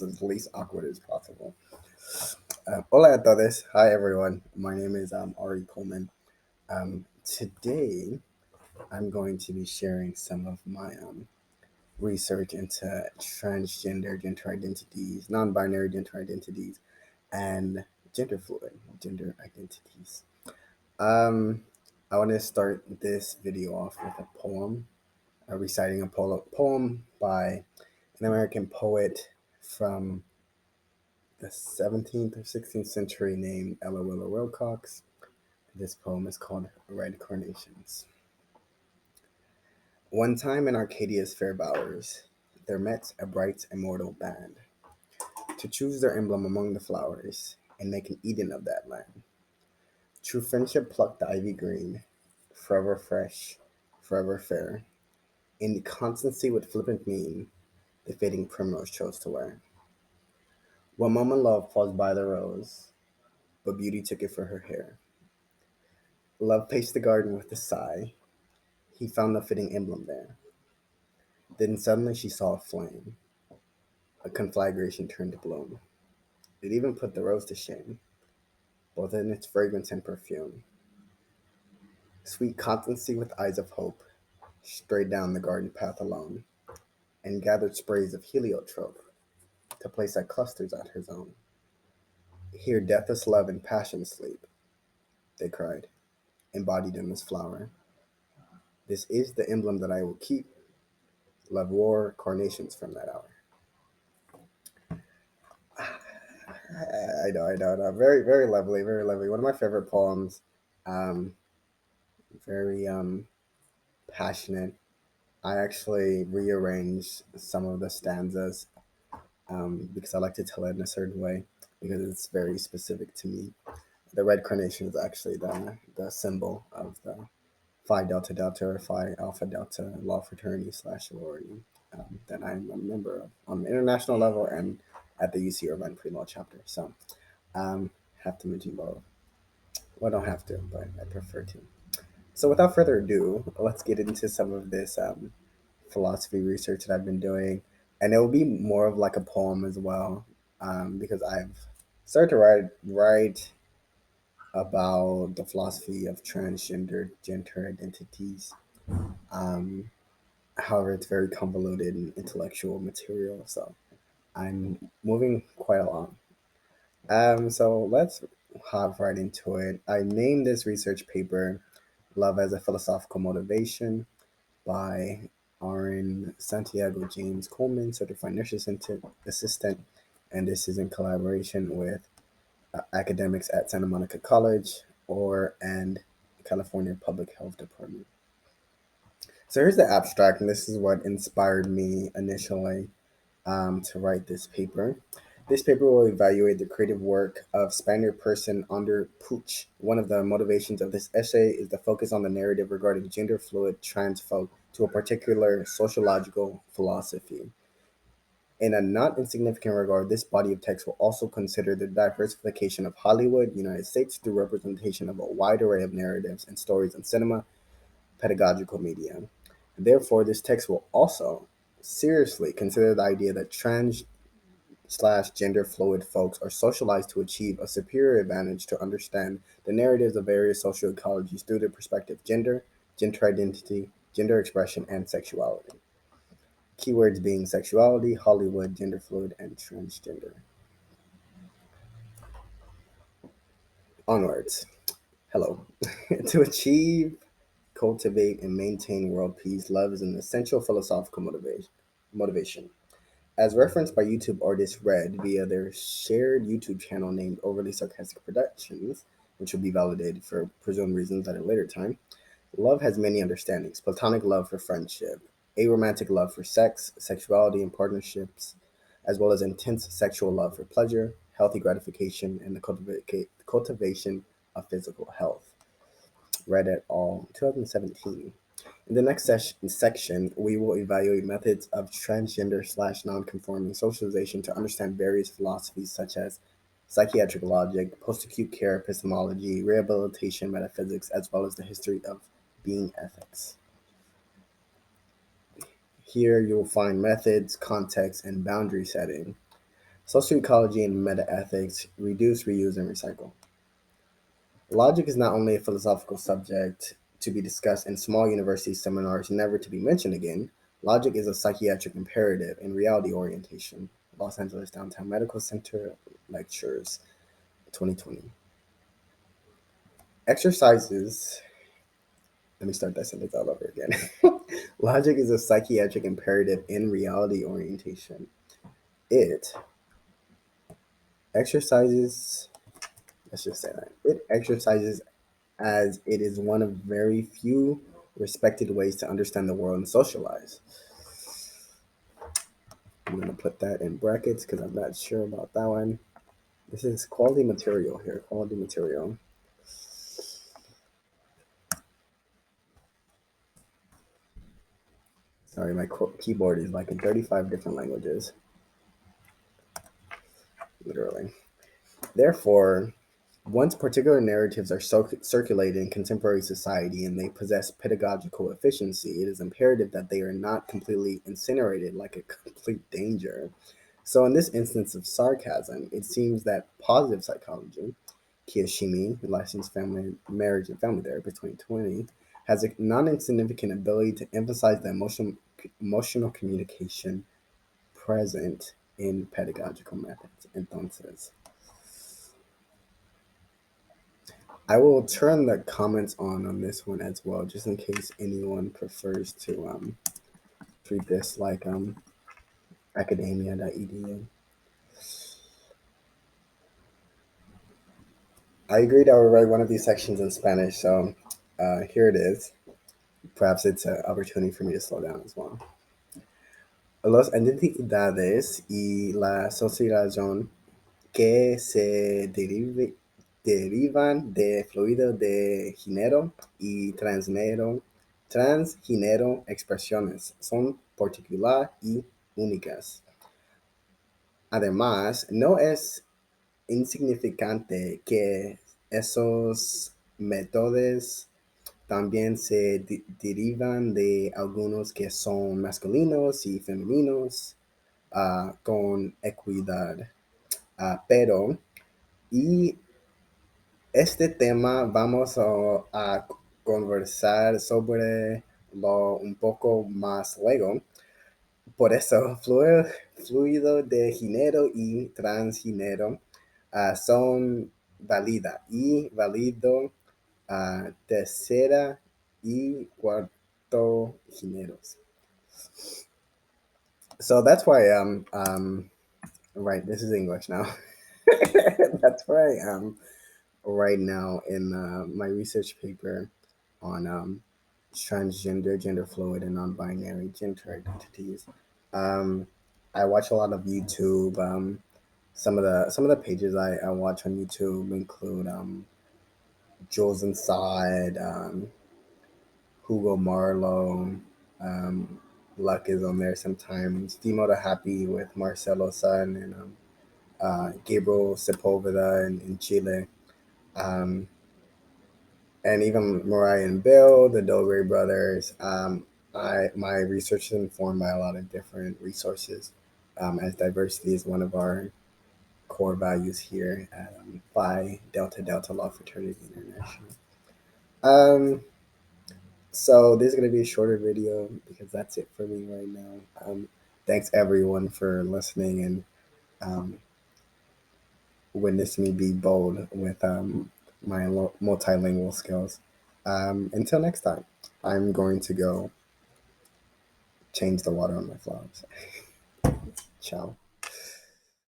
was as least awkward as possible. Hola a todos. Hi everyone. My name is Ari Coleman. Today I'm going to be sharing some of my research into transgender gender identities, non-binary gender identities, and gender fluid gender identities. Um, I want to start this video off with a poem, reciting a poem by an American poet from the 17th or 16th century named Ella Wilcox. This poem is called Red Carnations. One time in Arcadia's fair bowers, there met a bright immortal band to choose their emblem among the flowers and make an Eden of that land. True friendship plucked the ivy green, forever fresh, forever fair. In constancy with flippant mien, the fading primrose chose to wear. One moment love paused by the rose, but beauty took it for her hair. Love paced the garden with a sigh. He found the fitting emblem there. Then suddenly she saw a flame. A conflagration turned to bloom. It even put the rose to shame, both in its fragrance and perfume. Sweet constancy with eyes of hope strayed down the garden path alone, and gathered sprays of heliotrope to place at clusters at her zone. Here deathless love and passion sleep, they cried, embodied in this flower. This is the emblem that I will keep. Love wore carnations from that hour. I know. Very, very lovely, very lovely. One of my favorite poems. Um, very passionate. I actually rearranged some of the stanzas because I like to tell it in a certain way because it's very specific to me. The red carnation is actually the symbol of the Phi Delta Delta or Phi Alpha Delta law fraternity slash sorority that I'm a member of on the international level and at the UC Irvine pre-law chapter. So have to mention both. Well, I don't have to, but I prefer to. So without further ado, let's get into some of this philosophy research that I've been doing, and it will be more of like a poem as well, because I've started to write about the philosophy of transgender gender identities. Um, However, it's very convoluted and intellectual material, so I'm moving quite along. So let's hop right into it. I named this research paper "Love as a Philosophical Motivation" by Aaron Santiago James Coleman, certified nurse assistant, and this is in collaboration with academics at Santa Monica College or and California Public Health Department. So here's the abstract, and this is what inspired me initially to write this paper. This paper will evaluate the creative work of Spaniard person Under Puch. One of the motivations of this essay is the focus on the narrative regarding gender fluid trans folk to a particular sociological philosophy. In a not insignificant regard, this body of text will also consider the diversification of Hollywood, United States, through representation of a wide array of narratives and stories in cinema, pedagogical media. Therefore, this text will also seriously consider the idea that trans slash gender fluid folks are socialized to achieve a superior advantage to understand the narratives of various social ecologies through the perspective of gender, gender identity, gender expression, and sexuality. Keywords being sexuality, Hollywood, gender fluid, and transgender. Onwards. Hello. To achieve, cultivate, and maintain world peace, love is an essential philosophical motivation. As referenced by YouTube artist Red via their shared YouTube channel named Overly Sarcastic Productions, which will be validated for presumed reasons at a later time, love has many understandings: platonic love for friendship, aromantic love for sex, sexuality, and partnerships, as well as intense sexual love for pleasure, healthy gratification, and the cultivation of physical health. Red et al. 2017. In the next section, we will evaluate methods of transgender slash nonconforming socialization to understand various philosophies such as psychiatric logic, post-acute care epistemology, rehabilitation metaphysics, as well as the history of being ethics. Here you will find methods, context, and boundary setting. Social ecology and meta ethics, reduce, reuse, and recycle. Logic is not only a philosophical subject to be discussed in small university seminars never to be mentioned again, logic is a psychiatric imperative in reality orientation. Los Angeles Downtown Medical Center Lectures 2020. Exercises. Let me start that sentence all over again. Logic is a psychiatric imperative in reality orientation. It exercises, let's just say that. It exercises as it is one of very few respected ways to understand the world and socialize. I'm going to put that in brackets because I'm not sure about that one. This is quality material here, quality material. Sorry, my keyboard is like in 35 different languages. Literally. Therefore, once particular narratives are circulated in contemporary society and they possess pedagogical efficiency, it is imperative that they are not completely incinerated like a complete danger. So, in this instance of sarcasm, it seems that positive psychology, Kiyoshi's licensed family marriage and family therapy 2020, has a non-insignificant ability to emphasize the emotional communication present in pedagogical methods. Entonces, I will turn the comments on this one as well, just in case anyone prefers to treat this like academia.edu. I agreed I would write one of these sections in Spanish, so here it is. Perhaps it's an opportunity for me to slow down as well. Las identidades y la socialización que se derivan de fluido de género y transgénero expresiones son particular y únicas. Además, no es insignificante que esos métodos también se derivan de algunos que son masculinos y femeninos con equidad. Pero, y este tema vamos a conversar sobre lo un poco más luego. Por eso, fluido de género y transgénero son válida y válido tercera y cuarto géneros. So that's why right, this is English now. That's where I am right now in my research paper on transgender, gender fluid, and non-binary gender identities. Um, I watch a lot of YouTube. Some of the pages I watch on YouTube include Jules Inside, Hugo Marlowe. Luck is on there sometimes. Fimo to Happy with Marcelo Sun and Gabriel Sepulveda in Chile. Um, and even Mariah and Bill, the Dobry brothers. My research is informed by a lot of different resources, as diversity is one of our core values here at Phi Delta Delta Law Fraternity International. Um, so this is gonna be a shorter video because that's it for me right now. Thanks everyone for listening and um, witness me be bold with my multilingual skills. Until next time, I'm going to go change the water on my flowers. Ciao.